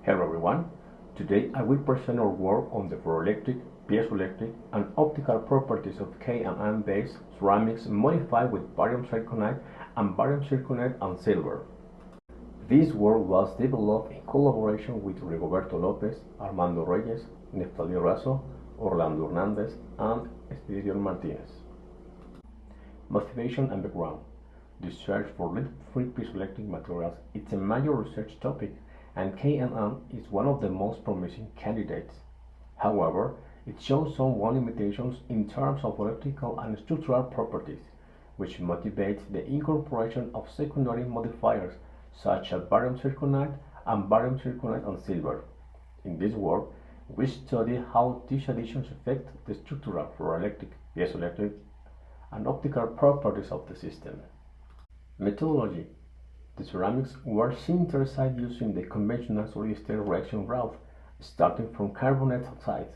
Hello everyone, today I will present our work on the ferroelectric, piezoelectric and optical properties of K and N based ceramics modified with barium zirconide and silver. This work was developed in collaboration with Rigoberto Lopez, Armando Reyes, Neftali Razo, Orlando Hernandez and E.Martínez-Aguilar. Motivation and background. The search for lead-free piezoelectric materials is a major research topic, and K&N is one of the most promising candidates. However, it shows some limitations in terms of electrical and structural properties, which motivates the incorporation of secondary modifiers such as barium zirconide and silver. In this work, we study how these additions affect the structural, ferroelectric, piezoelectric, and optical properties of the system. Methodology. The ceramics were synthesized using the conventional solid-state reaction route, starting from carbonate oxides.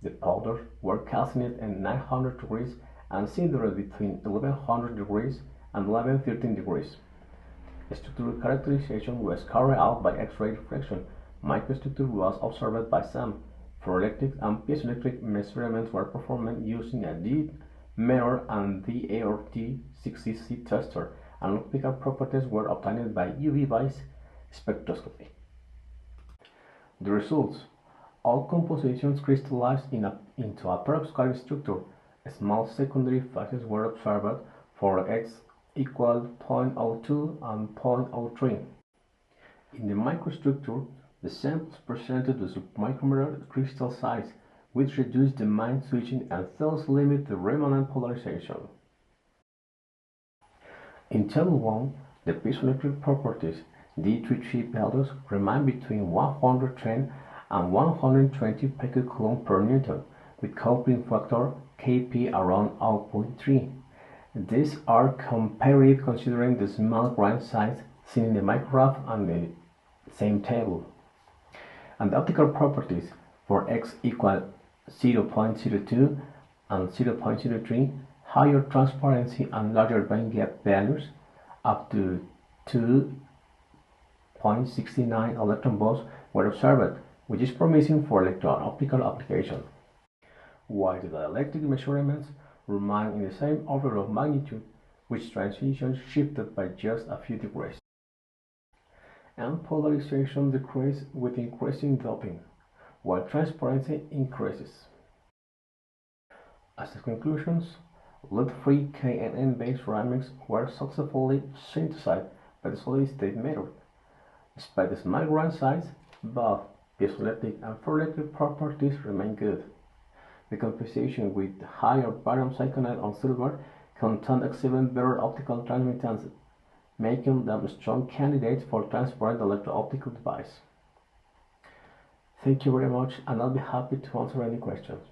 The powders were calcined at 900 degrees and sintered between 1100 degrees and 1113 degrees. Structural characterization was carried out by X-ray reflection. Microstructure was observed by SAM. Ferroelectric and piezoelectric measurements were performed using a deep mirror and the ART-6cc tester, and optical properties were obtained by UV-based spectroscopy. The results: all compositions crystallized into a perovskite structure. Small secondary phases were observed for X equal 0.02 and 0.03. In the microstructure, the samples presented the submicrometer crystal size, which reduced the main switching and thus limit the remnant polarization. In Table 1, the piezoelectric properties D33 values remain between 110 and 120 picocoulomb per Newton, with coupling factor Kp around 0.3. These are compared considering the small grain size seen in the micrograph and the same table. And the optical properties for X equal 0.02 and 0.03, higher transparency and larger band gap values up to 2.69 electron volts were observed, which is promising for electro-optical application, while the dielectric measurements remain in the same order of magnitude, with transitions shifted by just a few degrees. And polarization decreases with increasing doping, while transparency increases. As the conclusions, lead-free K and N-based ceramics were successfully synthesized by the solid-state method. Despite the small grain size, both piezoelectric and ferroelectric properties remain good. The composition with higher barium zirconide and silver contain exhibit better optical transmittance, making them strong candidates for transparent electro-optical device. Thank you very much, and I'll be happy to answer any questions.